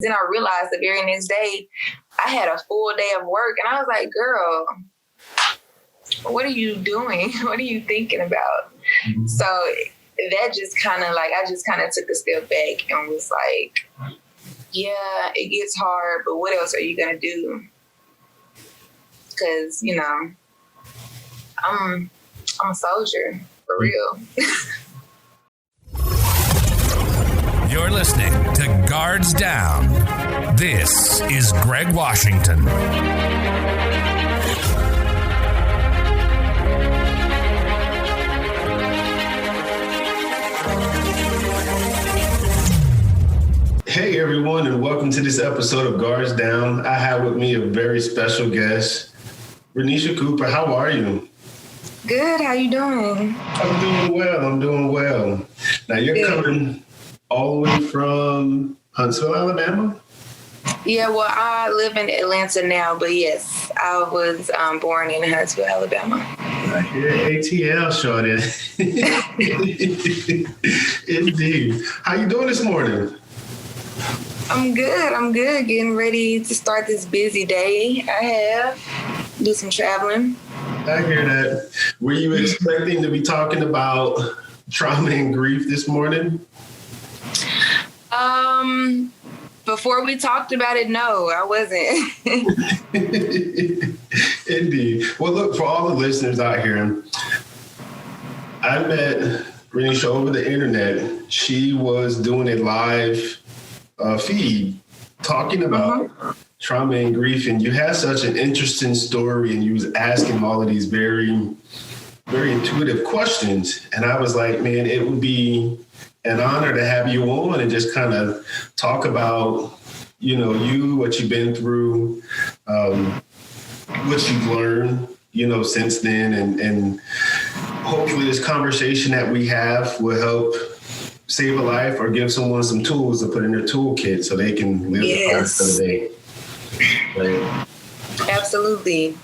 Then I realized the very next day, I had a full day of work, and I was like, girl, what are you doing? What are you thinking about? Mm-hmm. So that just kind of like, I just kind of took a step back and was like, yeah, it gets hard, but what else are you going to do? Because, you know, I'm a soldier, for real. You're listening to Guards Down. This is Greg Washington. Hey everyone, and welcome to this episode of Guards Down. I have with me a very special guest, Ranesha Cooper. How are you? Good. How you doing? I'm doing well. Now you're coming all the way from Huntsville, Alabama? Yeah, well, I live in Atlanta now, but yes, I was born in Huntsville, Alabama. I hear ATL, shorty. Indeed. How you doing this morning? I'm good. Getting ready to start this busy day I have. Do some traveling. I hear that. Were you expecting to be talking about trauma and grief this morning? Before we talked about it, no, I wasn't. Indeed. Well, look, for all the listeners out here, I met Ranesha over the internet. She was doing a live feed talking about trauma and grief, and you had such an interesting story, and you was asking all of these very, very intuitive questions. And I was like, man, it would be an honor to have you on and just kind of talk about, you know, what you've been through, what you've learned, you know, since then. And hopefully this conversation that we have will help save a life or give someone some tools to put in their toolkit so they can live the rest of the day. Right? Absolutely.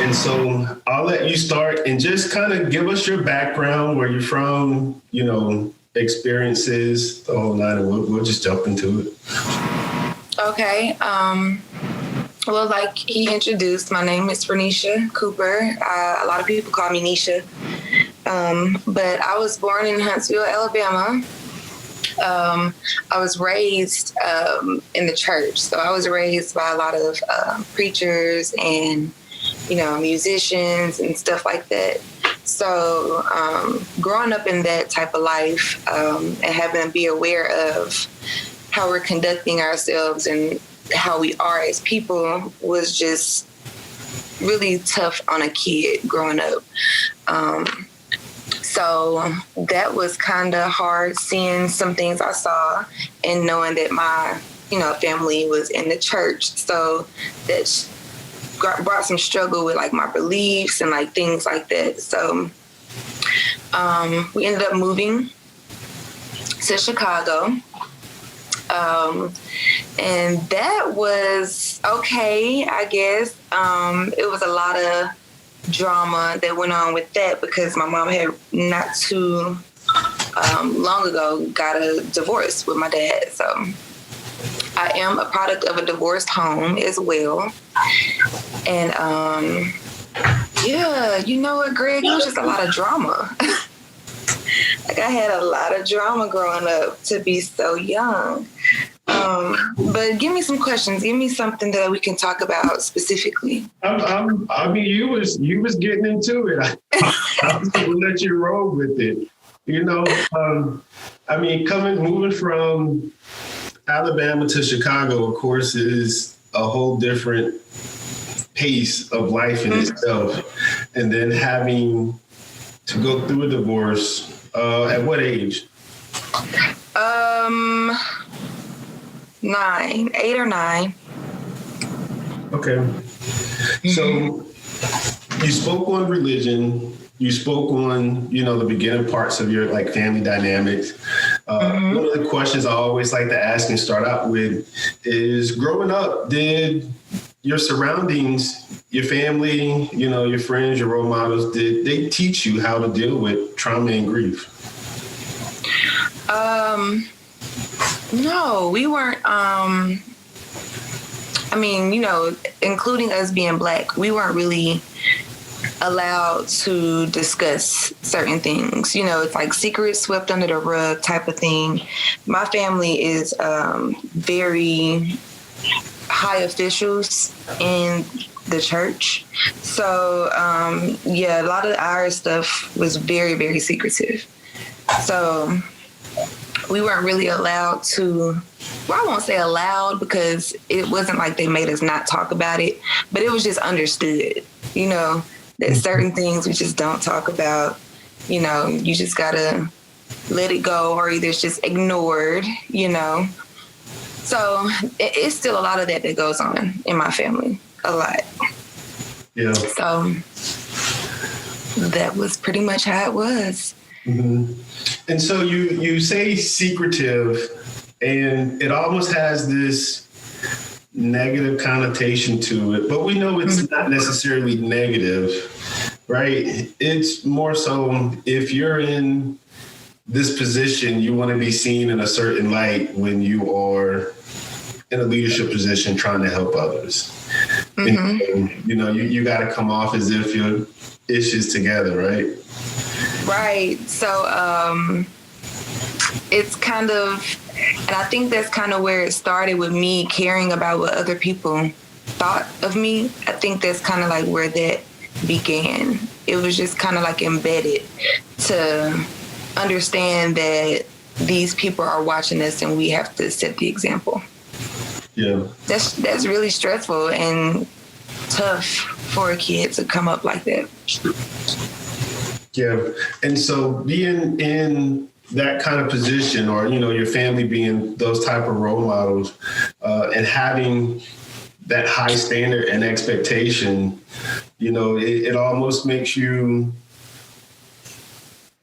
And so I'll let you start and just kind of give us your background, where you're from, you know, experiences, the whole nine, and we'll just jump into it. Okay. Well, like he introduced, my name is Ranesha Cooper. A lot of people call me Nisha. But I was born in Huntsville, Alabama. I was raised in the church. So I was raised by a lot of preachers and, you know, musicians and stuff like that. So growing up in that type of life and having to be aware of how we're conducting ourselves and how we are as people was just really tough on a kid growing up. So that was kind of hard, seeing some things I saw and knowing that my, you know, family was in the church. So that brought some struggle with like my beliefs and like things like that. So we ended up moving to Chicago. And that was okay, I guess. It was a lot of drama that went on with that because my mom had not too long ago got a divorce with my dad. So I am a product of a divorced home as well. And yeah, you know what, Greg, it was just a lot of drama. Like I had a lot of drama growing up to be so young. But give me some questions. Give me something that we can talk about specifically. I mean, you was getting into it. I was going to let you roll with it. You know, I mean, moving from Alabama to Chicago, of course, is a whole different pace of life in itself. And then having to go through a divorce, at what age? 8 or 9. Okay. So you spoke on religion. You spoke on, you know, the beginning parts of your like family dynamics. One of the questions I always like to ask and start out with is, growing up, did your surroundings, your family, you know, your friends, your role models, did they teach you how to deal with trauma and grief? No, we weren't. I mean, including us being Black, we weren't really allowed to discuss certain things. It's like secrets swept under the rug type of thing. My family is very high officials in the church. So, a lot of our stuff was very, very secretive. So we weren't really allowed to, well, I won't say allowed because it wasn't like they made us not talk about it, but it was just understood, that certain things we just don't talk about. You just gotta let it go, or either it's just ignored, So it's still a lot of that goes on in my family, a lot. Yeah. So that was pretty much how it was. Mm-hmm. And so you say secretive, and it almost has this negative connotation to it, but we know it's not necessarily negative, right? It's more so if you're in this position, you want to be seen in a certain light when you are in a leadership position trying to help others. Mm-hmm. And, you got to come off as if your issues together, right? Right. So it's kind of, and I think that's kind of where it started with me caring about what other people thought of me. I think that's kind of like where that began. It was just kind of like embedded to understand that these people are watching us and we have to set the example. Yeah. That's really stressful and tough for a kid to come up like that. Yeah. And so being in that kind of position, or, your family being those type of role models, and having that high standard and expectation, it almost makes you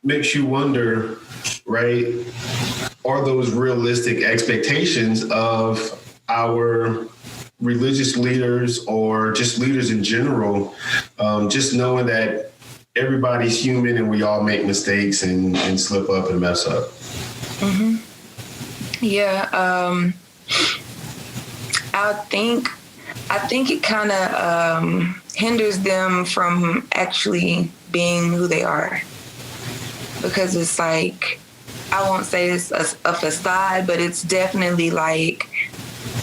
wonder, right? Are those realistic expectations of our religious leaders or just leaders in general? Just knowing that everybody's human and we all make mistakes and slip up and mess up. Mm-hmm. Yeah. I think it kind of hinders them from actually being who they are, because it's like, I won't say it's a facade, but it's definitely like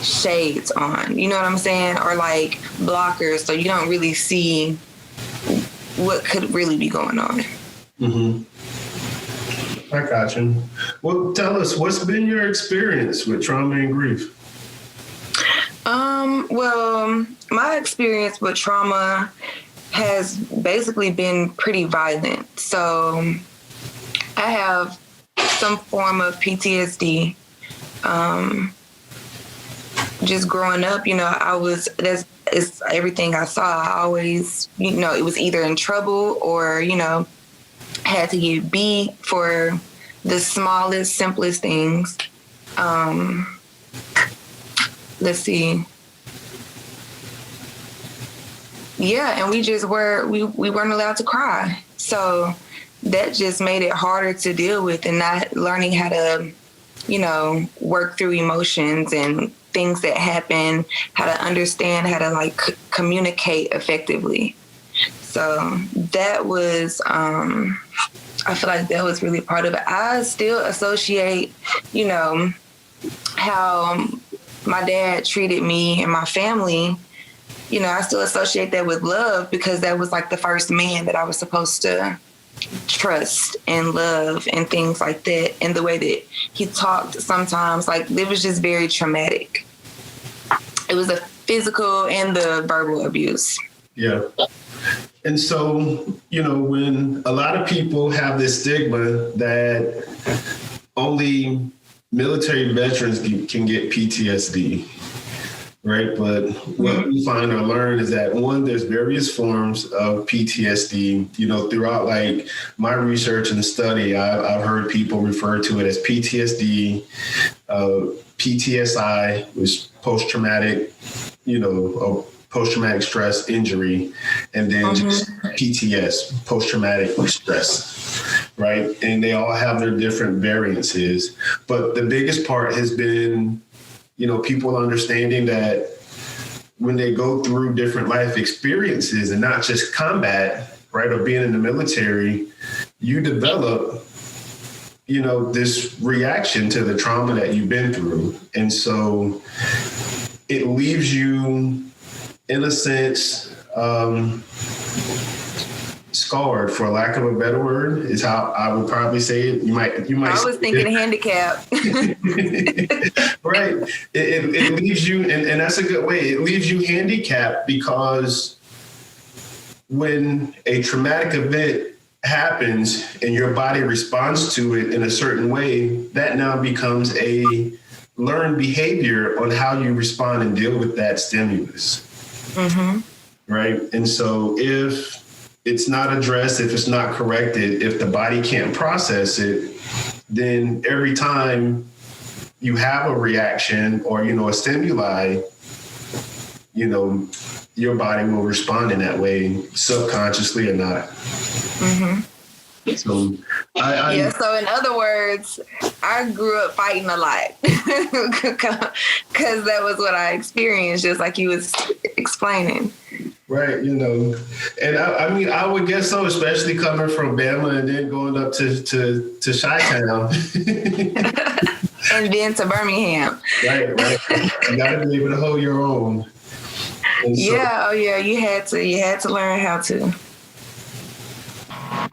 shades on, you know what I'm saying? Or like blockers, so you don't really see what could really be going on. Mm-hmm. I got you. Well, tell us, what's been your experience with trauma and grief? Well, my experience with trauma has basically been pretty violent. So I have some form of PTSD. Just growing up, it's everything I saw. I always, it was either in trouble or, had to get beat for the smallest, simplest things. Let's see. Yeah, and we weren't allowed to cry. So that just made it harder to deal with, and not learning how to, work through emotions and things that happen, how to understand, how to like communicate effectively. So that was, I feel like that was really part of it. I still associate, how my dad treated me and my family. I still associate that with love, because that was like the first man that I was supposed to trust and love and things like that. And the way that he talked sometimes, like, it was just very traumatic. It was the physical and the verbal abuse. Yeah. And so, when a lot of people have this stigma that only military veterans can get PTSD, right? But what we find or learn is that, one, there's various forms of PTSD. Throughout like my research and study, I've heard people refer to it as PTSD, PTSI, which post-traumatic, post-traumatic stress injury, and then just PTS, post-traumatic stress, right? And they all have their different variances. But the biggest part has been, people understanding that when they go through different life experiences and not just combat, right, or being in the military, you develop, this reaction to the trauma that you've been through. And so it leaves you, in a sense, scarred, for lack of a better word, is how I would probably say it. You might. I was thinking handicap. Right. It leaves you, and that's a good way. It leaves you handicapped because when a traumatic event happens and your body responds to it in a certain way, that now becomes a learned behavior on how you respond and deal with that stimulus. Right. And so if it's not addressed, if it's not corrected, if the body can't process it, then every time you have a reaction or, a stimuli, your body will respond in that way, subconsciously or not. So, so in other words, I grew up fighting a lot because that was what I experienced, just like you was explaining. Right, and I would guess so, especially coming from Bama and then going up to Chi-Town. And then to Birmingham. Right. You got to be able to hold your own. And so, you had to learn how to.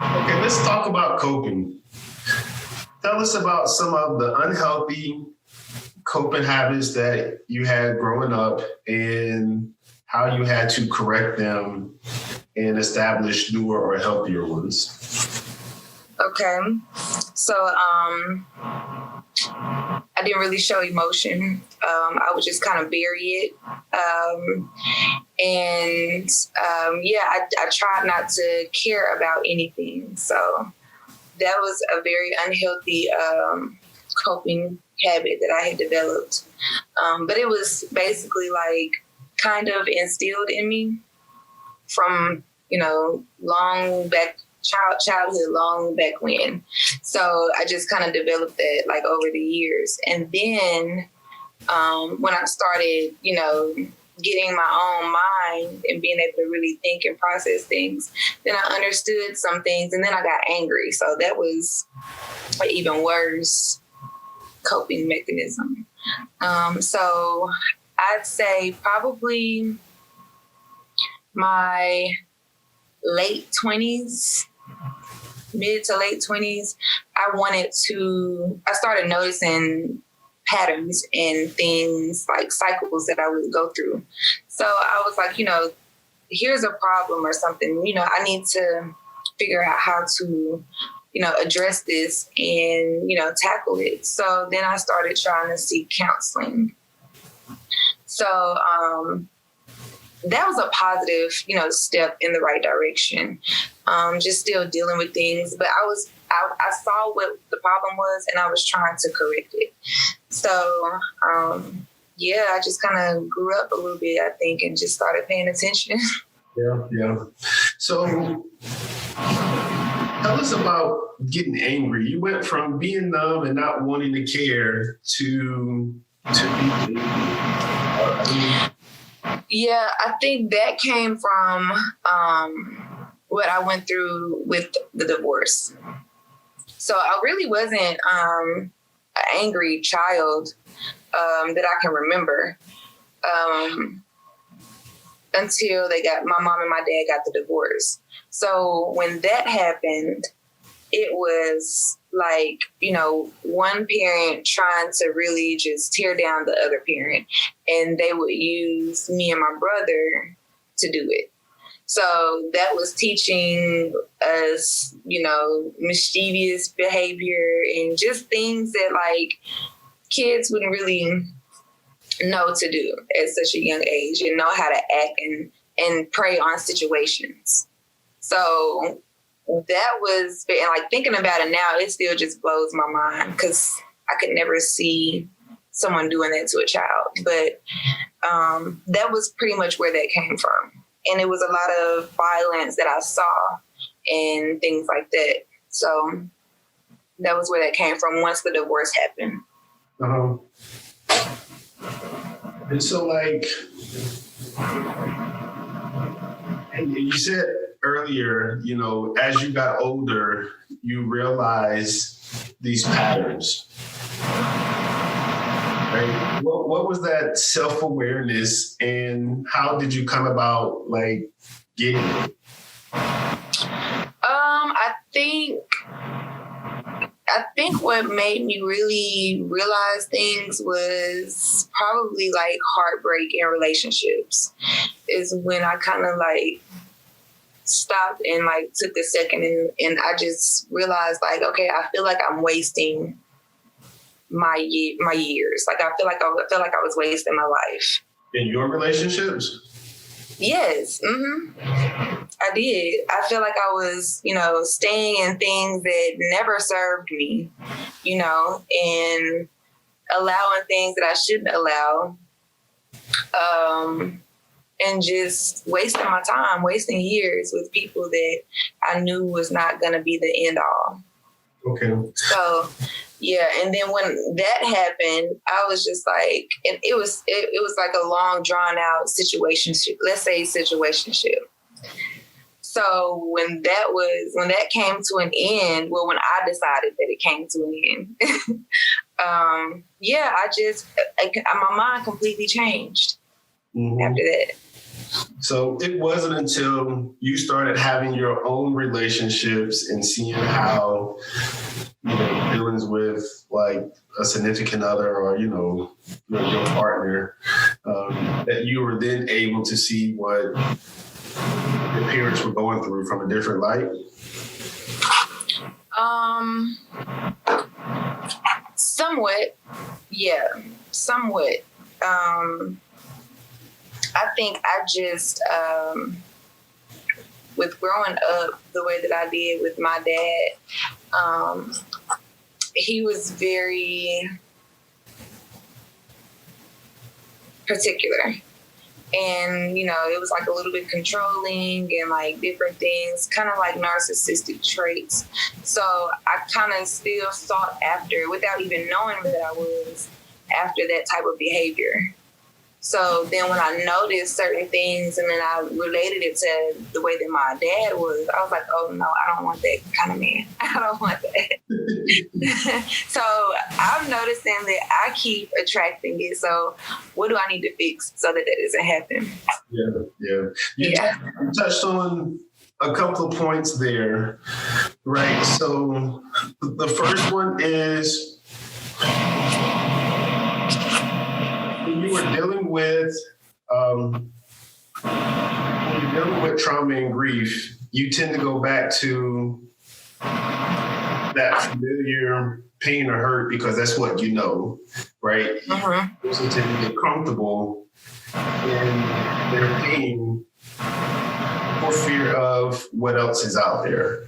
Okay, let's talk about coping. Tell us about some of the unhealthy coping habits that you had growing up and how you had to correct them and establish newer or healthier ones. Okay. So I didn't really show emotion. I would just kind of bury it. I tried not to care about anything. So that was a very unhealthy coping habit that I had developed. But it was basically like kind of instilled in me from, long back childhood, long back when. So I just kind of developed that like over the years. And then when I started, getting my own mind and being able to really think and process things, then I understood some things and then I got angry. So that was an even worse coping mechanism. So I'd say probably my late 20s, mid to late 20s, I started noticing patterns and things like cycles that I would go through. So I was like, here's a problem or something, I need to figure out how to, address this and, tackle it. So then I started trying to seek counseling. So, that was a positive, step in the right direction. Just still dealing with things, but I saw what the problem was and I was trying to correct it. So, I just kind of grew up a little bit, I think, and just started paying attention. Yeah. So tell us about getting angry. You went from being numb and not wanting to care to being angry. Yeah, I think that came from what I went through with the divorce. So I really wasn't an angry child that I can remember until my mom and my dad got the divorce. So when that happened, it was like, one parent trying to really just tear down the other parent, and they would use me and my brother to do it. So that was teaching us, mischievous behavior and just things that like kids wouldn't really know to do at such a young age and know how to act and prey on situations. So that was, and like thinking about it now, it still just blows my mind because I could never see someone doing that to a child. But that was pretty much where that came from. And it was a lot of violence that I saw and things like that. So that was where that came from once the divorce happened. And so, like, and you said earlier, you know, as you got older, you realized these patterns. Right? What was that self-awareness, and how did you come about, like, getting it? I think what made me really realize things was probably like heartbreak in relationships is when I kind of like stopped and like took a second and I just realized like, okay, I feel like I'm wasting my years. Like I feel like I was wasting my life. In your relationships? Yes. Mm-hmm. I did. I feel like I was, staying in things that never served me, and allowing things that I shouldn't allow, and just wasting my time, wasting years with people that I knew was not going to be the end all. Okay. So, yeah. And then when that happened, I was just like, and it was like a long drawn out situationship. Let's say situationship. So when that came to an end, well, when I decided that it came to an end, my mind completely changed after that. So it wasn't until you started having your own relationships and seeing how, dealings with like a significant other or, your partner, that you were then able to see what your parents were going through from a different light? Somewhat. Yeah, somewhat. I think I just, with growing up the way that I did with my dad, he was very particular. And, it was like a little bit controlling and like different things, kind of like narcissistic traits. So I kind of still sought after, without even knowing that I was, after that type of behavior. So then when I noticed certain things and then I related it to the way that my dad was, I was like, oh no, I don't want that kind of man. I don't want that. So I'm noticing that I keep attracting it. So what do I need to fix so that doesn't happen? Yeah. You touched on a couple of points there, right? So the first one is, you were dealing with trauma and grief, you tend to go back to that familiar pain or hurt because that's what you know, right? You also tend to get comfortable in their pain for fear of what else is out there,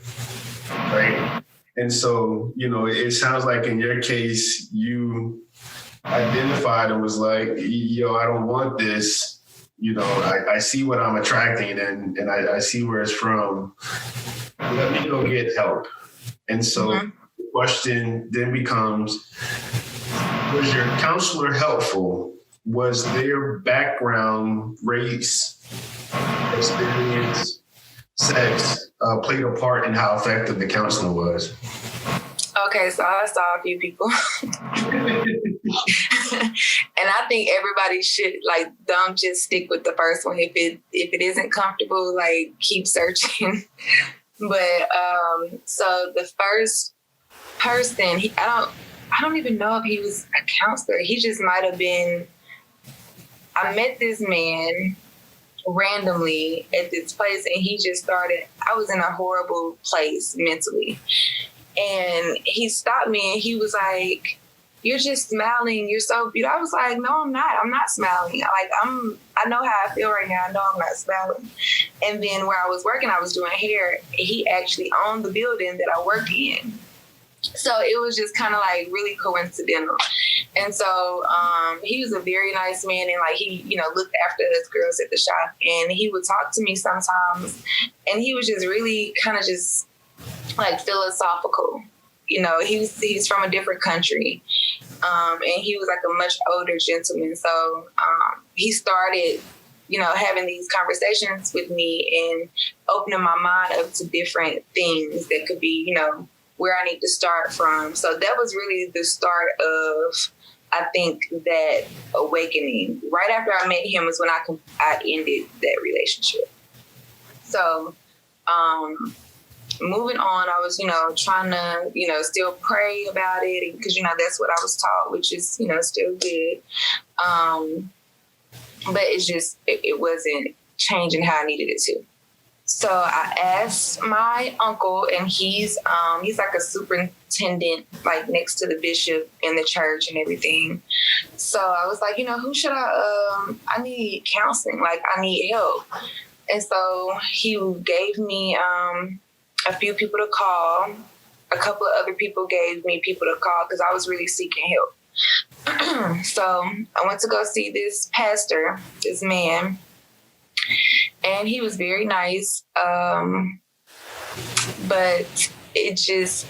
right? And so, it sounds like in your case, you identified and was like, I don't want this. I see what I'm attracting and I see where it's from. Let me go get help. And so the question then becomes, was your counselor helpful? Was their background, race, experience, sex played a part in how effective the counselor was? Okay, so I saw a few people. And I think everybody should don't just stick with the first one. If it isn't comfortable, keep searching. But so the first person, I don't even know if he was a counselor. He just might have been. I met this man randomly at this place, and he just started. I was in a horrible place mentally. And he stopped me and he was like, "You're just smiling. You're so beautiful." I was like, "No, I'm not. I'm not smiling. I know how I feel right now. I know I'm not smiling." And then where I was working, I was doing hair. He actually owned the building that I worked in. So it was just kind of like really coincidental. And so he was a very nice man, and like he, looked after us girls at the shop, and he would talk to me sometimes, and he was just really kind of just like philosophical. He's from a different country, and he was like a much older gentleman. So he started, having these conversations with me and opening my mind up to different things that could be, where I need to start from. So that was really the start of, I think, that awakening. Right after I met him was when I ended that relationship. So moving on, I was, trying to, still pray about it, because, that's what I was taught, which is, still good. But it's just, it wasn't changing how I needed it to. So I asked my uncle, and he's like a superintendent, like next to the bishop in the church and everything. So I was like, who should I need counseling, like I need help. And so he gave me a few people to call. A couple of other people gave me people to call because I was really seeking help. So I went to go see this pastor, this man, and he was very nice. But it just,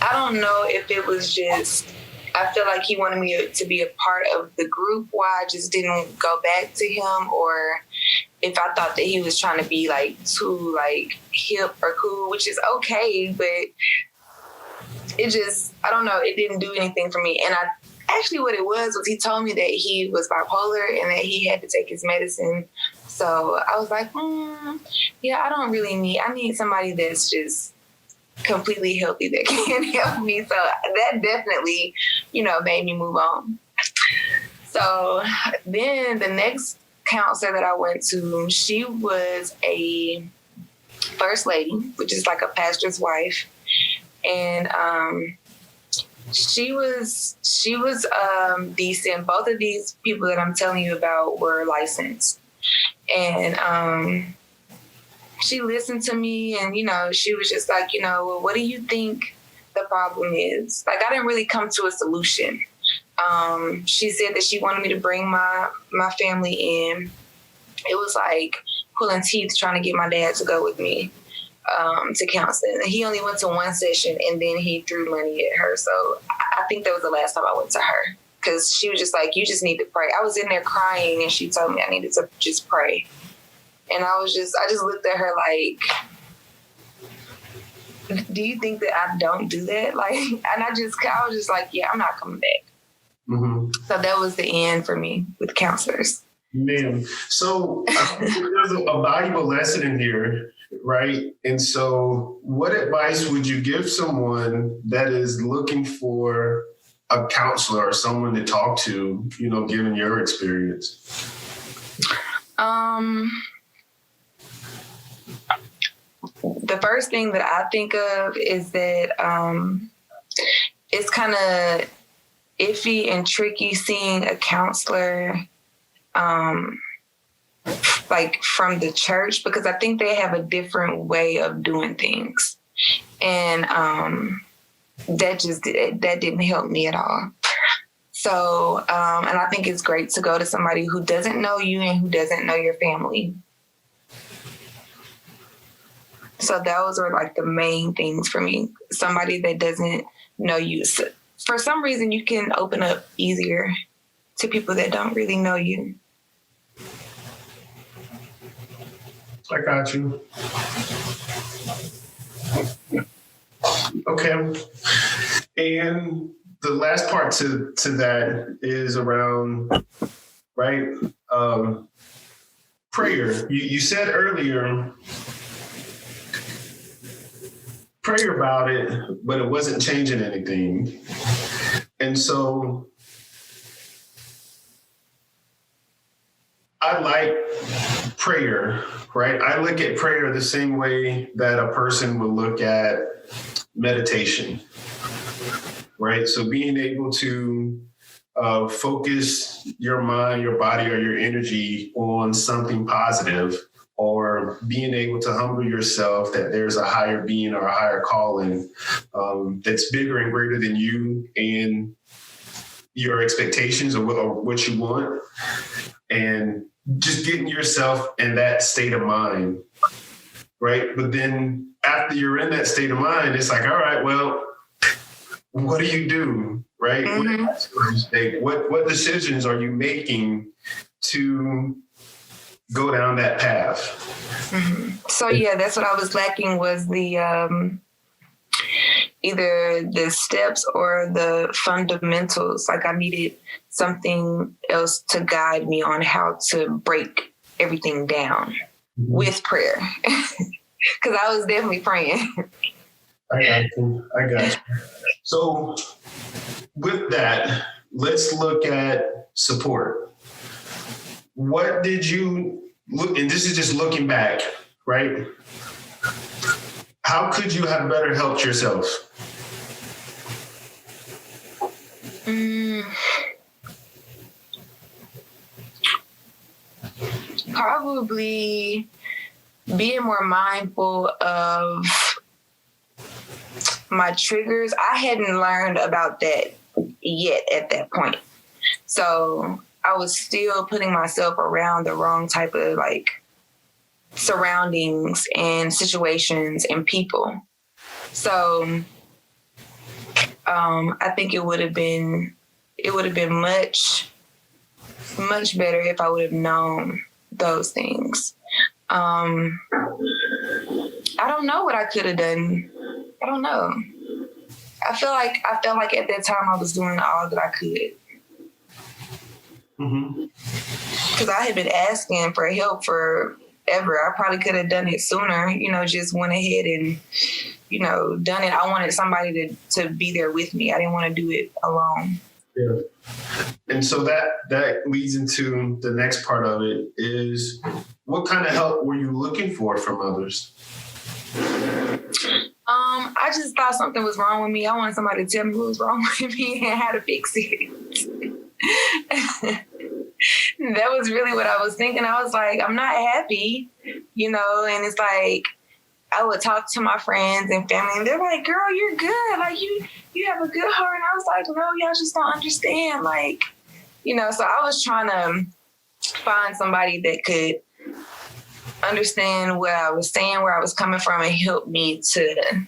I don't know if it was just, I feel like he wanted me to be a part of the group, why I just didn't go back to him, or if I thought that he was trying to be like too like hip or cool, which is okay, but it just, I don't know, it didn't do anything for me. And actually what it was he told me that he was bipolar and that he had to take his medicine. So I was like, yeah, I need somebody that's just completely healthy that can help me. So that definitely, made me move on. So then the next counselor that I went to, she was a first lady, which is like a pastor's wife. And she was decent. Both of these people that I'm telling you about were licensed. And she listened to me, and, she was just like, well, what do you think the problem is? Like, I didn't really come to a solution. She said that she wanted me to bring my family in. It was like pulling teeth trying to get my dad to go with me to counseling. And he only went to one session, and then he threw money at her. So I think that was the last time I went to her, because she was just like, you just need to pray. I was in there crying, and she told me I needed to just pray. And I just looked at her like, do you think that I don't do that? Like, and I was just like, yeah, I'm not coming back. Mm-hmm. So that was the end for me with counselors. Man, so there's a valuable lesson in here, right? And so what advice would you give someone that is looking for a counselor or someone to talk to, given your experience? The first thing that I think of is that it's kind of iffy and tricky seeing a counselor like from the church, because I think they have a different way of doing things. And that didn't help me at all. So, and I think it's great to go to somebody who doesn't know you and who doesn't know your family. So those are like the main things for me. Somebody that doesn't know you. So for some reason, you can open up easier to people that don't really know you. I got you. Okay. And the last part to that is around, right, prayer. You said earlier, pray about it, but it wasn't changing anything. And so I like prayer, right? I look at prayer the same way that a person would look at meditation, right? So being able to focus your mind, your body, or your energy on something positive, or being able to humble yourself that there's a higher being or a higher calling that's bigger and greater than you and your expectations or what you want, and just getting yourself in that state of mind, right? But then after you're in that state of mind, it's like, all right, well, what do you do, right? Mm-hmm. What decisions are you making to go down that path? Mm-hmm. So yeah, that's what I was lacking, was the either the steps or the fundamentals. Like I needed something else to guide me on how to break everything down with prayer, because I was definitely praying. I got you. So with that, let's look at support. What did you look, and this is just looking back, right? How could you have better helped yourself? Probably being more mindful of my triggers. I hadn't learned about that yet at that point. So I was still putting myself around the wrong type of like surroundings and situations and people. So I think it would have been much better if I would have known those things. I don't know what I could have done. I don't know. I felt like at that time I was doing all that I could. Because I had been asking for help forever. I probably could have done it sooner, just went ahead and, done it. I wanted somebody to be there with me. I didn't want to do it alone. Yeah. And so that leads into the next part of it is, what kind of help were you looking for from others? I just thought something was wrong with me. I wanted somebody to tell me what was wrong with me and how to fix it. That was really what I was thinking. I was like, I'm not happy, and it's like, I would talk to my friends and family and they're like, girl, you're good. Like you have a good heart. And I was like, no, y'all just don't understand. Like, so I was trying to find somebody that could understand what I was saying, where I was coming from, and help me to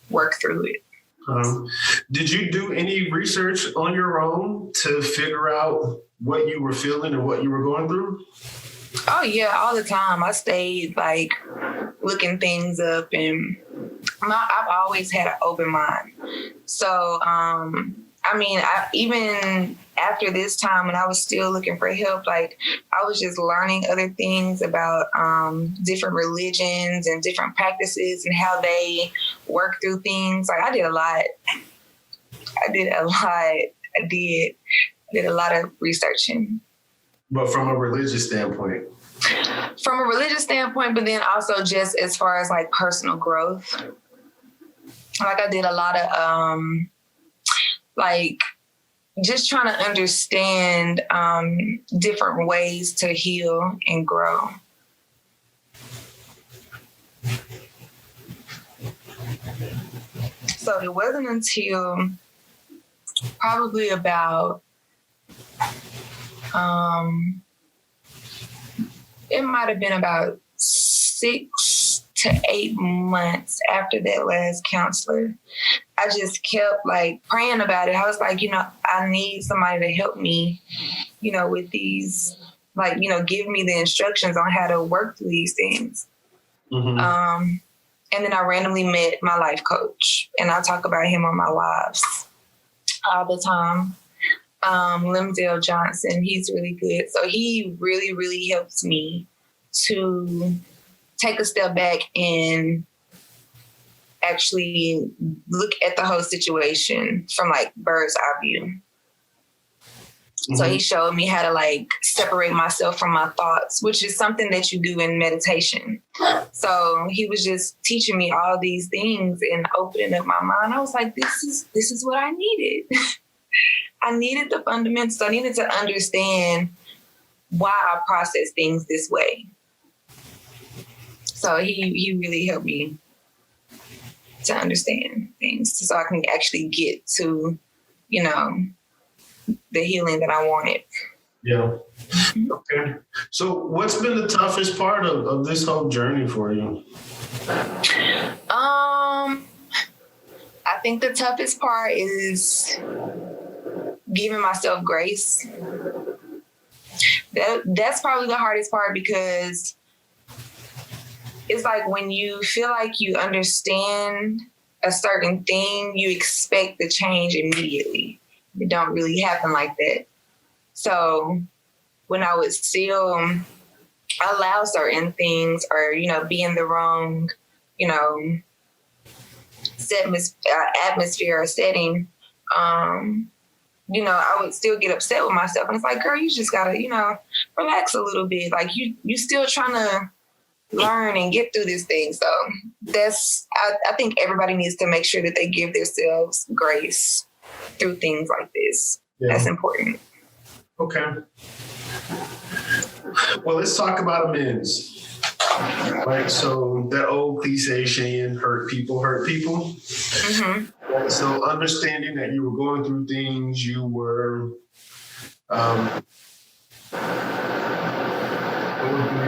work through it. Did you do any research on your own to figure out what you were feeling and what you were going through? Oh yeah, all the time. I stayed like looking things up, and I've always had an open mind. So, even after this time when I was still looking for help, like I was just learning other things about different religions and different practices and how they work through things. Like I did a lot. I did a lot of researching. But from a religious standpoint? From a religious standpoint, but then also just as far as like personal growth. Like I did a lot of like just trying to understand different ways to heal and grow. So it wasn't until probably about it might have been about 6 to 8 months after that last counselor, I just kept like praying about it. I was like, I need somebody to help me, with these, like, give me the instructions on how to work through these things. Mm-hmm. And then I randomly met my life coach, and I talk about him on my lives all the time. Limdale Johnson, he's really good. So he really, really helps me to take a step back and actually look at the whole situation from like bird's eye view. Mm-hmm. So he showed me how to like separate myself from my thoughts, which is something that you do in meditation. So he was just teaching me all these things and opening up my mind. I was like, this is what I needed. I needed the fundamentals. I needed to understand why I process things this way. So he really helped me to understand things so I can actually get to, you know, the healing that I wanted. Yeah. Okay. So what's been the toughest part of this whole journey for you? I think the toughest part is giving myself grace. That's probably the hardest part, because it's like when you feel like you understand a certain thing, you expect the change immediately. It don't really happen like that. So when I would still allow certain things, or, you know, be in the wrong, you know, atmosphere or setting, you know, I would still get upset with myself. And it's like, girl, you just gotta, you know, relax a little bit. Like you still trying to learn and get through this thing. So I think everybody needs to make sure that they give themselves grace through things like this. Yeah. That's important. Okay. Well, let's talk about amends. Right, so that old cliche saying, hurt people hurt people. Mm-hmm. Right, so understanding that you were going through things, you were going through,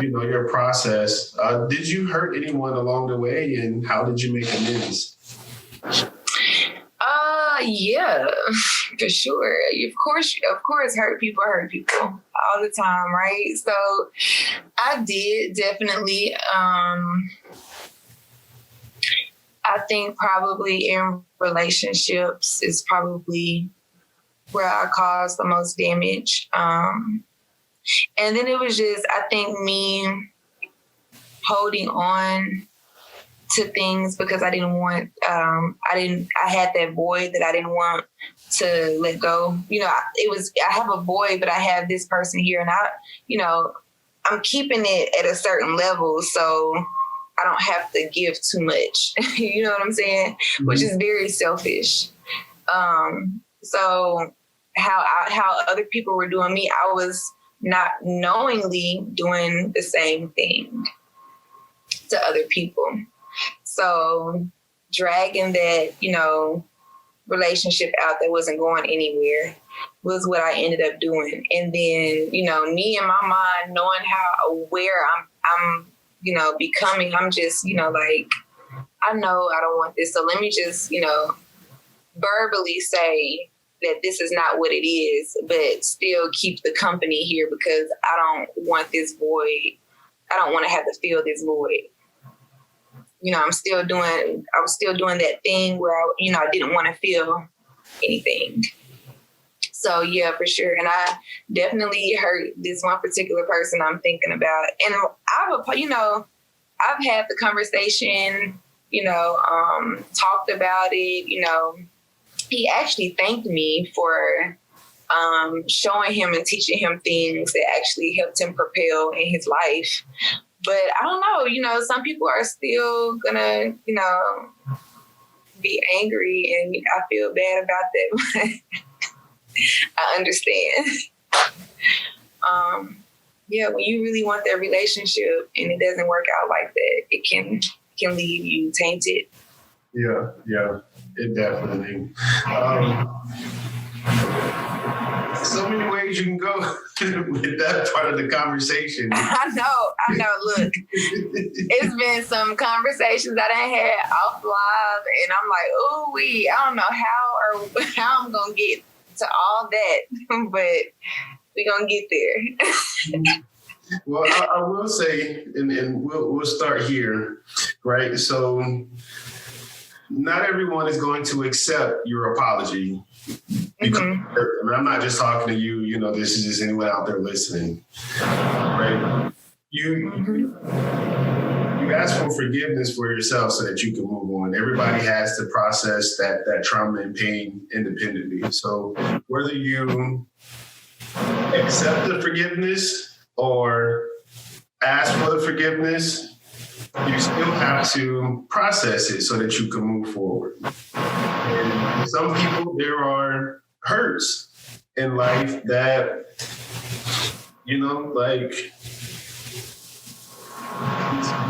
you know, your process. Did you hurt anyone along the way, and how did you make amends? Yeah, for sure. Of course, hurt people all the time, right? So I did definitely. I think probably in relationships is probably where I caused the most damage. And then it was just, I think, me holding on to things because I didn't want, I had that void that I didn't want to let go. You know, I have a void, but I have this person here, and I'm keeping it at a certain level, so I don't have to give too much. You know what I'm saying? Mm-hmm. Which is very selfish. So how other people were doing me, I was not knowingly doing the same thing to other people. So dragging that, relationship out that wasn't going anywhere was what I ended up doing. And then, me in my mind, knowing how aware I'm becoming, I'm just, I know I don't want this. So let me just, verbally say that this is not what it is, but still keep the company here because I don't want this void. I don't want to have to feel this void. I was still doing that thing where I didn't want to feel anything. So yeah, for sure. And I definitely hurt this one particular person I'm thinking about. And I've had the conversation, talked about it, he actually thanked me for showing him and teaching him things that actually helped him propel in his life. But I don't know, some people are still gonna, be angry, and I feel bad about that. I understand. When you really want that relationship and it doesn't work out like that, it can leave you tainted. Yeah, it definitely. So many ways you can go with that part of the conversation. I know. Look, it's been some conversations I done had off live, and I'm like, I don't know how I'm gonna get to all that, but we're gonna get there. Well, I will say, and we'll start here, right? So, not everyone is going to accept your apology. Mm-hmm. I'm not just talking to you, this is just anyone out there listening, right? You ask for forgiveness for yourself so that you can move on. Everybody has to process that trauma and pain independently. So whether you accept the forgiveness or ask for the forgiveness, you still have to process it so that you can move forward. And for some people, there are hurts in life that,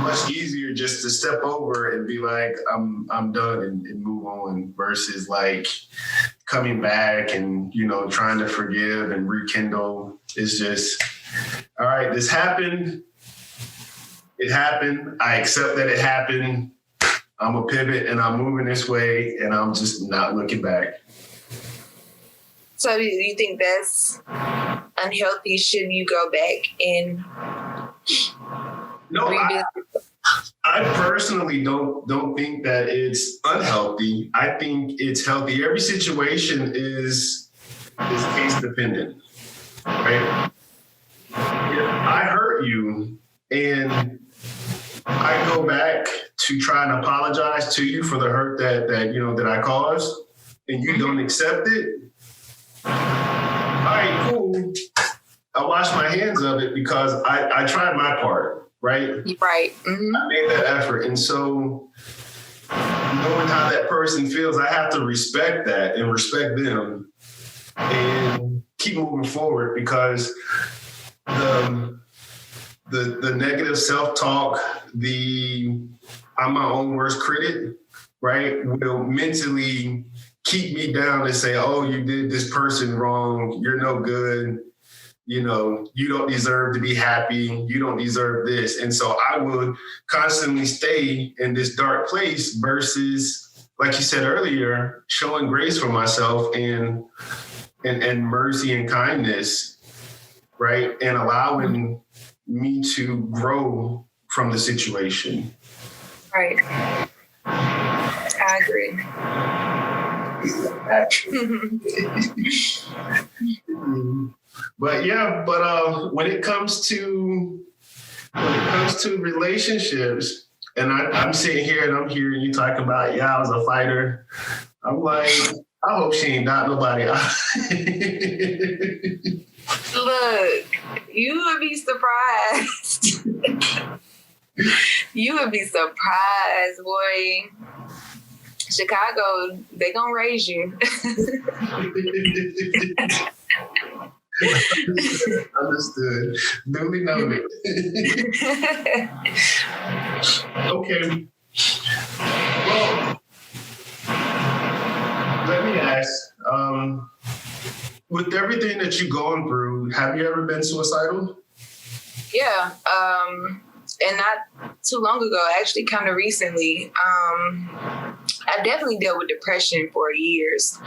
much easier just to step over and be like, I'm done and move on versus like coming back and, you know, trying to forgive and rekindle. It's just, all right, this happened. It happened. I accept that it happened. I'm a pivot and I'm moving this way and I'm just not looking back. So do you think that's unhealthy? Shouldn't you go back and No, I personally don't think that it's unhealthy. I think it's healthy. Every situation is case dependent, right? If I hurt you and I go back to try and apologize to you for the hurt that I caused, and you don't accept it, all right, cool. I wash my hands of it because I tried my part, right? Right. Mm-hmm. I made that effort. And so knowing how that person feels, I have to respect that and respect them and keep moving forward because the negative self-talk, I'm my own worst critic, right, will mentally keep me down and say, oh, you did this person wrong. You're no good. You know, you don't deserve to be happy. You don't deserve this. And so I would constantly stay in this dark place versus, like you said earlier, showing grace for myself and mercy and kindness, right? And allowing me to grow from the situation. Right. I agree. But when it comes to relationships, and I'm sitting here and I'm hearing you talking about, I was a fighter. I'm like, I hope she ain't got nobody out. Look, you would be surprised. You would be surprised, boy. Chicago, they gonna raise you. Understood. Duly noted. Okay. Well, let me ask, with everything that you've gone through, have you ever been suicidal? Yeah. And not too long ago, actually kind of recently. I definitely dealt with depression for years.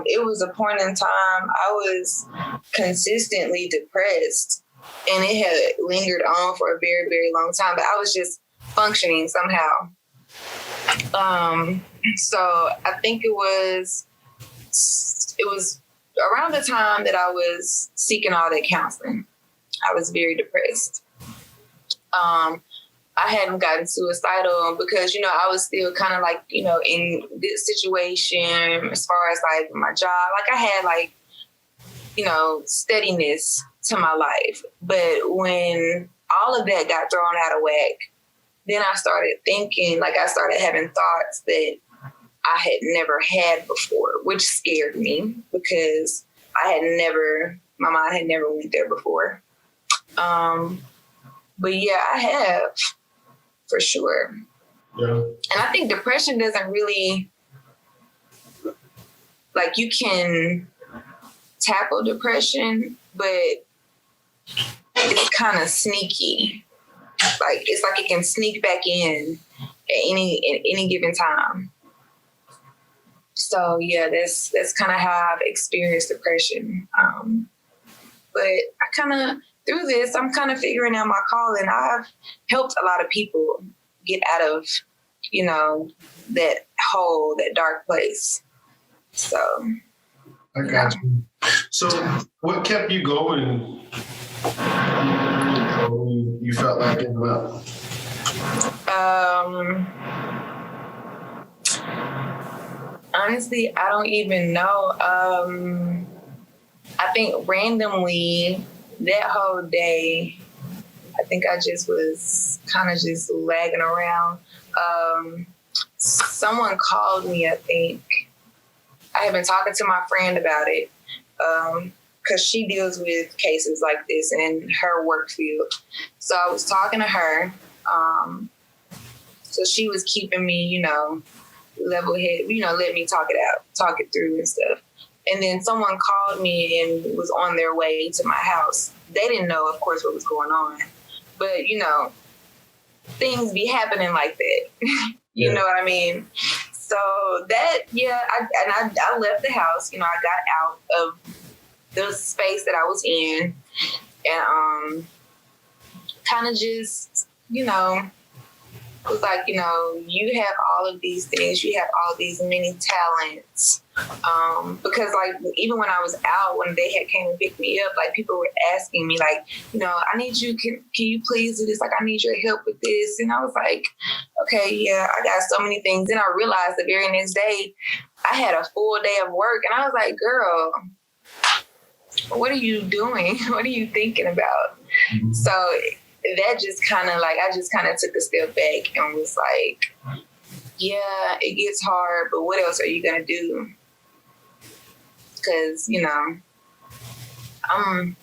It was a point in time I was consistently depressed, and it had lingered on for a very, very long time, but I was just functioning somehow. So I think it was around the time that I was seeking all that counseling. I was very depressed. I hadn't gotten suicidal because, I was still kind of like, in this situation as far as like my job. Like I had steadiness to my life. But when all of that got thrown out of whack, then I started thinking, I started having thoughts that I had never had before, which scared me because my mind had never went there before. But yeah, I have, for sure. Yeah. And I think depression doesn't really, you can tackle depression, but it's kind of sneaky. It's like it can sneak back in at any given time. So yeah, that's kind of how I've experienced depression. But I kind of, through this, I'm kind of figuring out my calling. I've helped a lot of people get out of, that hole, that dark place. So. I got you. So what kept you going? You felt like giving up? Honestly, I don't even know. I think randomly that whole day, I think I just was kind of just lagging around. Someone called me, I think. I had been talking to my friend about it because she deals with cases like this in her work field. So I was talking to her So she was keeping me, level head, let me talk it through and stuff. And then someone called me and was on their way to my house. They didn't know, of course, what was going on. But, things be happening like that. You know what I mean? So that, I left the house. I got out of the space that I was in and kind of just, was like, you have all of these things, you have all these many talents. Because like, even when I was out, when they had came and picked me up, like people were asking me like, I need you, can you please do this? Like, I need your help with this. And I was like, okay, yeah, I got so many things. Then I realized the very next day I had a full day of work and I was like, girl, what are you doing? What are you thinking about? Mm-hmm. So that just kind of like, I just kind of took a step back and was like, yeah, it gets hard, but what else are you going to do? Because, I'm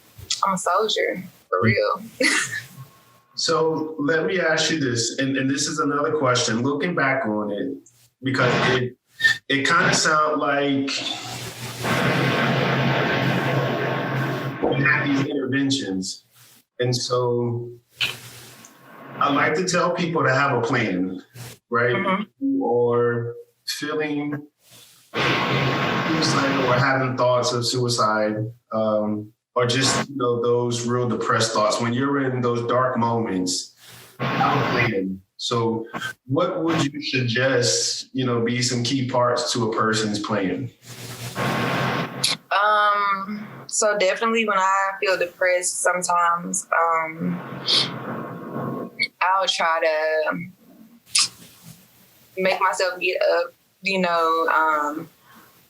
a soldier, for real. So let me ask you this, and this is another question, looking back on it, because it kind of sounds like you had these interventions. And so I like to tell people to have a plan, right? Mm-hmm. Or feeling suicidal or having thoughts of suicide, or just those real depressed thoughts. When you're in those dark moments, have a plan. So what would you suggest, be some key parts to a person's plan? So definitely when I feel depressed, sometimes I'll try to make myself get up,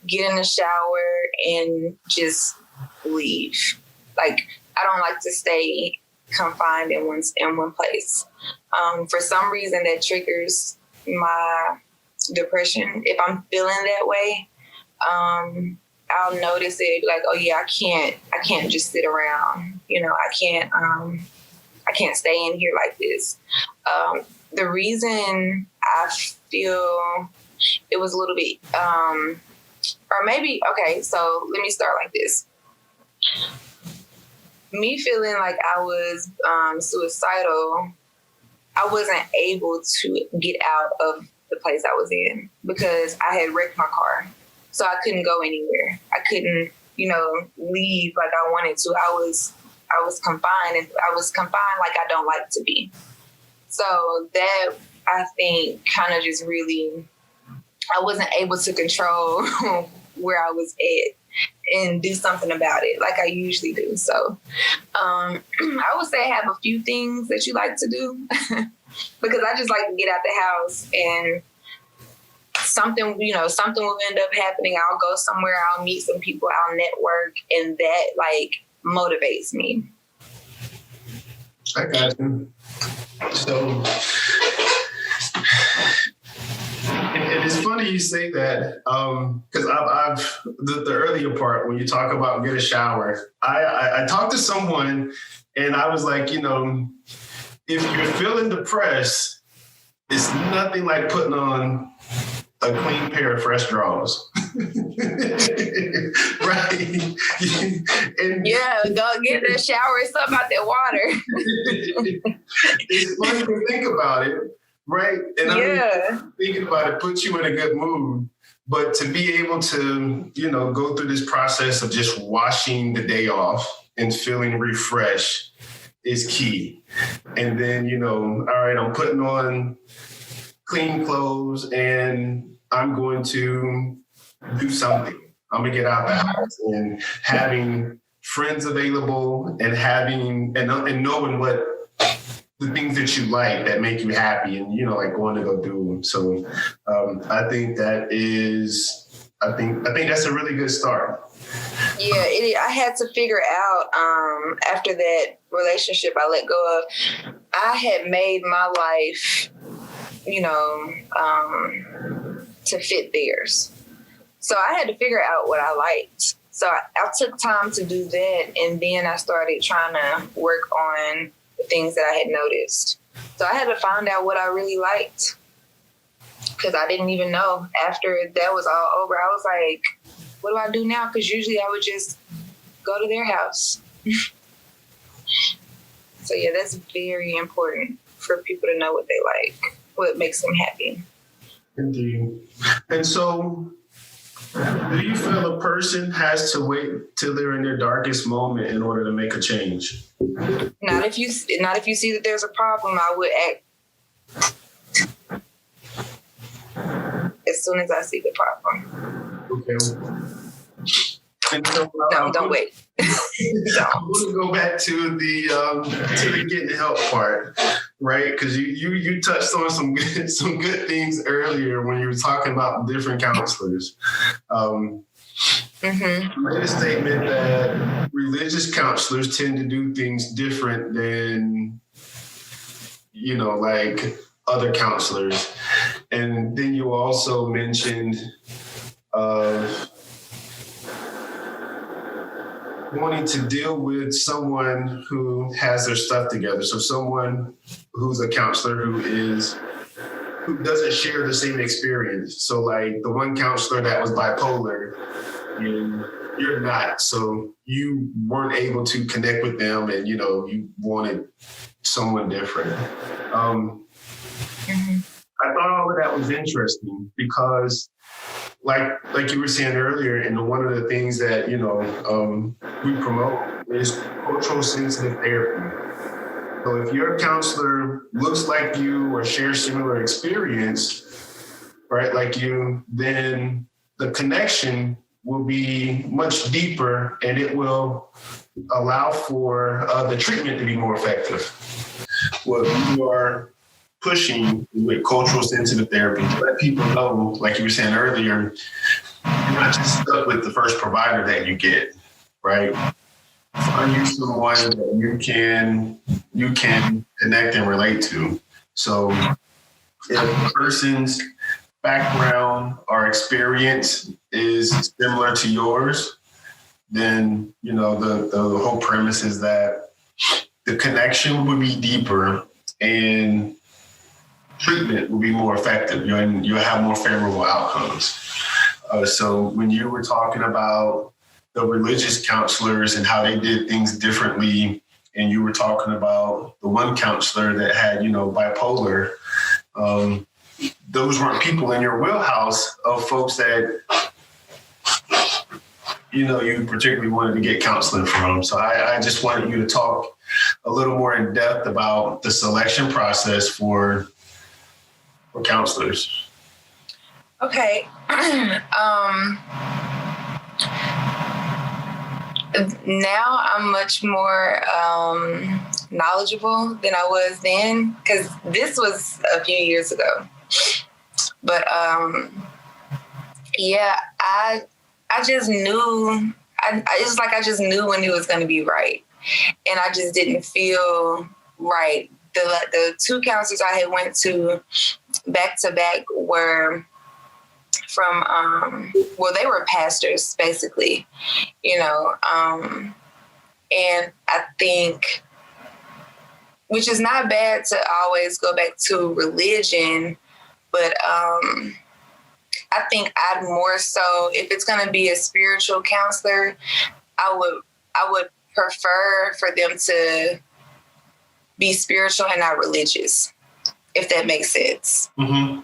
get in the shower and just leave. Like, I don't like to stay confined in one place. For some reason that triggers my depression. If I'm feeling that way, I'll notice it, like, oh yeah, I can't just sit around. I can't stay in here like this. The reason I feel it was a little bit, or maybe, okay, so let me start like this. Me feeling like I was suicidal, I wasn't able to get out of the place I was in because I had wrecked my car. So I couldn't go anywhere. I couldn't, leave like I wanted to. I was confined, and I was confined like I don't like to be. So that, I think, kind of just really, I wasn't able to control where I was at and do something about it like I usually do. So I would say have a few things that you like to do because I just like to get out the house and something will end up happening. I'll go somewhere, I'll meet some people, I'll network, and that like motivates me. I got you. So and it's funny you say that, because I've the earlier part when you talk about get a shower, I talked to someone and I was like, if you're feeling depressed, it's nothing like putting on a clean pair of fresh drawers. Right? And yeah, go get in the shower and something out that water. It's funny to think about it, right? And I mean, thinking about it puts you in a good mood. But to be able to, go through this process of just washing the day off and feeling refreshed is key. And then, all right, I'm putting on clean clothes and I'm going to do something. I'm going to get out the house, and having friends available and having and knowing what the things that you like that make you happy and, like going to go do them. So I think that is, I think that's a really good start. Yeah, I had to figure out after that relationship I let go of, I had made my life, to fit theirs. So I had to figure out what I liked. So I took time to do that, and then I started trying to work on the things that I had noticed. So I had to find out what I really liked, because I didn't even know. After that was all over, I was like, what do I do now? Because usually I would just go to their house. So yeah, that's very important for people to know what they like, what makes them happy. Indeed. And so, do you feel a person has to wait till they're in their darkest moment in order to make a change? Not if you see that there's a problem. I would act as soon as I see the problem. Okay. And so, Don't wait. I want to go back to the getting help part, right? Because you touched on some good things earlier when you were talking about different counselors. You made a statement that religious counselors tend to do things different than, like other counselors. And then you also mentioned wanting to deal with someone who has their stuff together. So someone who's a counselor who doesn't share the same experience. So like the one counselor that was bipolar, and you're not. So you weren't able to connect with them, and you wanted someone different. I thought all of that was interesting because like you were saying earlier, and one of the things that, we promote is cultural sensitive therapy. So if your counselor looks like you or shares similar experience, right, like you, then the connection will be much deeper and it will allow for the treatment to be more effective. What you are pushing with cultural sensitive therapy to let people know, like you were saying earlier, you're not just stuck with the first provider that you get, right? Find you someone that you can connect and relate to. So if a person's background or experience is similar to yours, then the whole premise is that the connection would be deeper and treatment will be more effective. You'll have more favorable outcomes. So when you were talking about the religious counselors and how they did things differently, and you were talking about the one counselor that had, bipolar, those weren't people in your wheelhouse of folks that, you particularly wanted to get counseling from. So I just wanted you to talk a little more in depth about the selection process for counselors. Okay. Now I'm much more knowledgeable than I was then, because this was a few years ago. But yeah, I just knew. It's like I just knew when it was going to be right, and I just didn't feel right. The two counselors I had went to back to back were from they were pastors basically, and I think, which is not bad to always go back to religion, but I think I'd more so, if it's going to be a spiritual counselor, I would prefer for them to be spiritual and not religious, if that makes sense. Mm-hmm.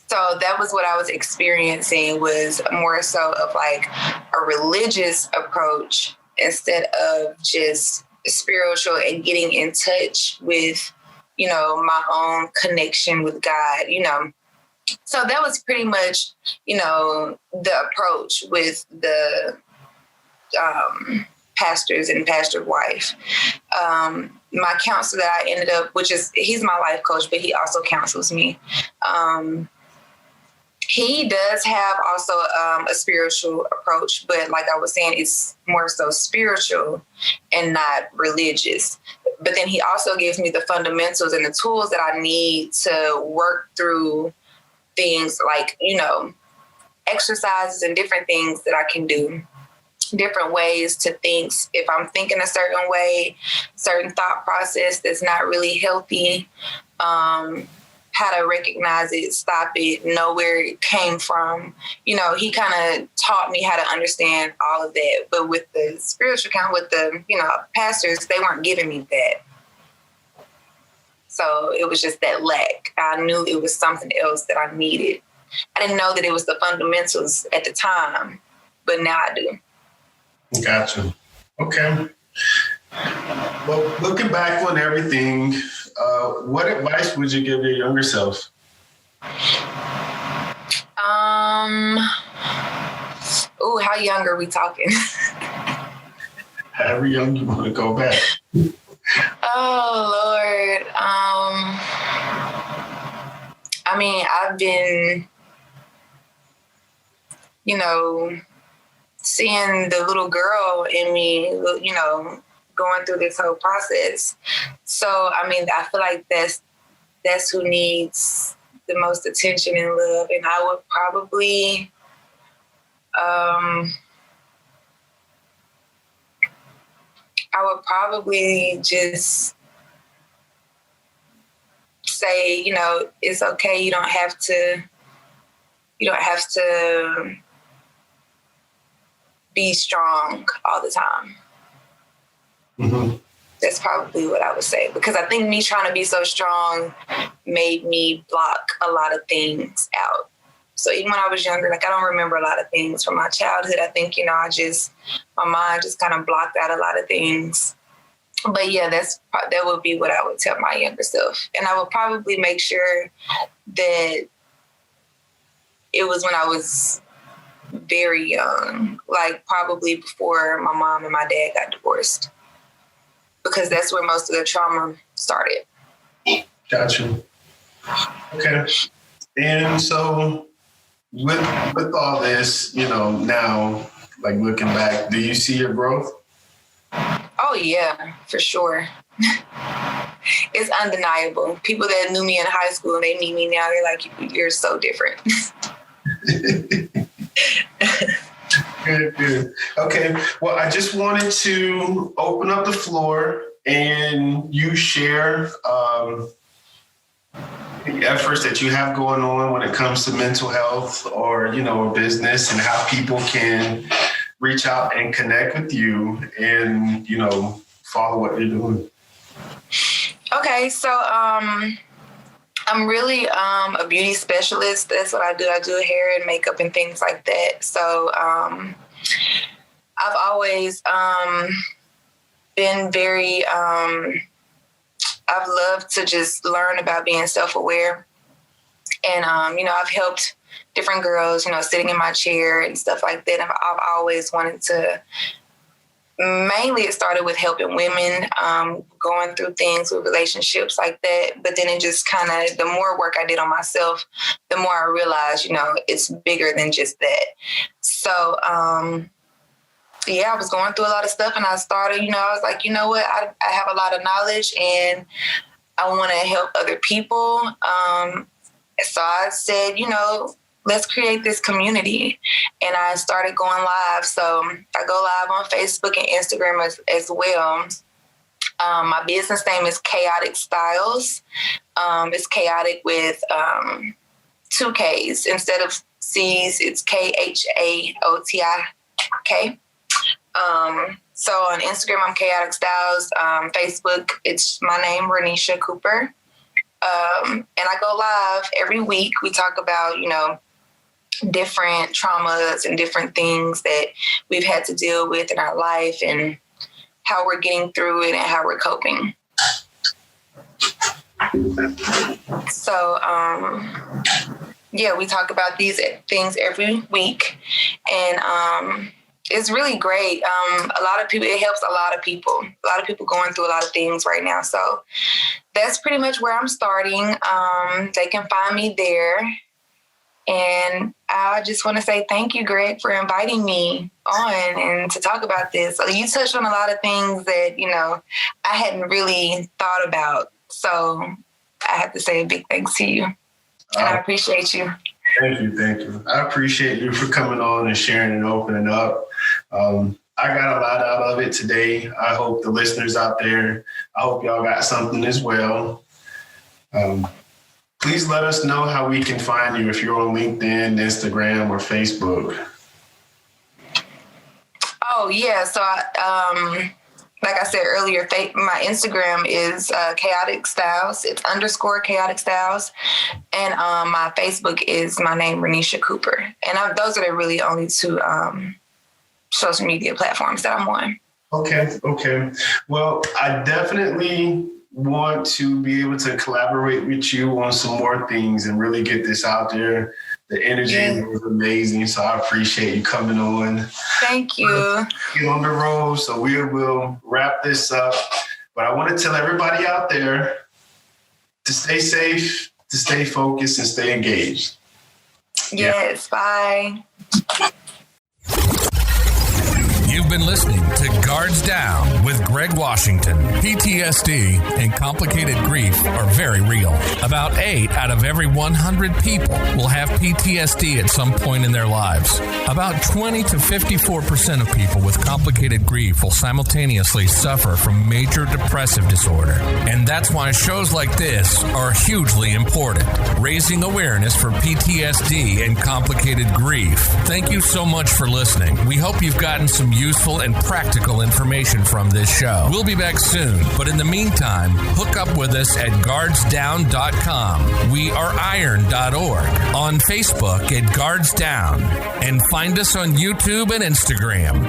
So that was what I was experiencing, was more so of like a religious approach instead of just spiritual and getting in touch with, my own connection with God, So that was pretty much, the approach with the pastors and pastor's wife. My counselor that I ended up, he's my life coach, but he also counsels me. He does have also a spiritual approach, but like I was saying, it's more so spiritual and not religious. But then he also gives me the fundamentals and the tools that I need to work through things like, exercises and different things that I can do, different ways to think. If I'm thinking a certain way, certain thought process that's not really healthy, how to recognize it, stop it, know where it came from. You know, he kind of taught me how to understand all of that. But with the spiritual account, with the, pastors, they weren't giving me that. So it was just that lack. I knew it was something else that I needed. I didn't know that it was the fundamentals at the time, but now I do. Gotcha. Okay. Well, looking back on everything, what advice would you give your younger self? How young are we talking? However young you want to go back. Oh, Lord. I mean, I've been, seeing the little girl in me, going through this whole process. So, I mean, I feel like that's who needs the most attention and love. And I would probably, just say, it's okay. You don't have to be strong all the time. Mm-hmm. That's probably what I would say, because I think me trying to be so strong made me block a lot of things out. So even when I was younger, I don't remember a lot of things from my childhood. I think, my mind just kind of blocked out a lot of things. But yeah, that would be what I would tell my younger self. And I would probably make sure that it was when I was very young, probably before my mom and my dad got divorced, because that's where most of the trauma started. Gotcha. Okay. And so with all this, now, looking back, do you see your growth? Oh, yeah, for sure. It's undeniable. People that knew me in high school and they meet me now, they're like, you're so different. Good. Okay. Well, I just wanted to open up the floor and you share the efforts that you have going on when it comes to mental health or, business, and how people can reach out and connect with you and, follow what you're doing. Okay. So, I'm really a beauty specialist. That's what I do. I do hair and makeup and things like that. So I've always been very, I've loved to just learn about being self-aware. And, I've helped different girls, sitting in my chair and stuff like that. I've always wanted to. Mainly it started with helping women going through things with relationships like that. But then it just kind of, the more work I did on myself, the more I realized, it's bigger than just that. So, I was going through a lot of stuff, and I started, I was like, you know what, I have a lot of knowledge and I want to help other people. So I said, let's create this community. And I started going live. So I go live on Facebook and Instagram as well. My business name is Chaotic Styles. It's chaotic with 2 Ks. Instead of C's, it's KHAOTIK. So on Instagram, I'm Chaotic Styles. Facebook, it's my name, Ranesha Cooper. And I go live every week. We talk about, different traumas and different things that we've had to deal with in our life and how we're getting through it and how we're coping. So, we talk about these things every week, and it's really great. A lot of people, it helps a lot of people going through a lot of things right now. So that's pretty much where I'm starting. They can find me there. And I just want to say thank you, Greg, for inviting me on and to talk about this. So you touched on a lot of things that, I hadn't really thought about. So I have to say a big thanks to you. And I appreciate you. Thank you. I appreciate you for coming on and sharing and opening up. I got a lot out of it today. I hope the listeners out there, I hope y'all got something as well. Please let us know how we can find you if you're on LinkedIn, Instagram, or Facebook. Oh, yeah. So, like I said earlier, my Instagram is Chaotic Styles. It's _ Chaotic Styles. And my Facebook is my name, Ranesha Cooper. And those are the really only two social media platforms that I'm on. Okay. Well, I definitely want to be able to collaborate with you on some more things and really get this out there. The energy was amazing, so I appreciate you coming on. Thank you. Get on the road, so we will wrap this up. But I want to tell everybody out there to stay safe, to stay focused, and stay engaged. Yes, bye. You've been listening to Guards Down with Greg Washington. PTSD and complicated grief are very real. About 8 out of every 100 people will have PTSD at some point in their lives. About 20 to 54% of people with complicated grief will simultaneously suffer from major depressive disorder. And that's why shows like this are hugely important, raising awareness for PTSD and complicated grief. Thank you so much for listening. We hope you've gotten some useful and practical information from this show. We'll be back soon, but in the meantime, hook up with us at guardsdown.com. We are iron.org, on Facebook at Guards Down, and find us on YouTube and Instagram.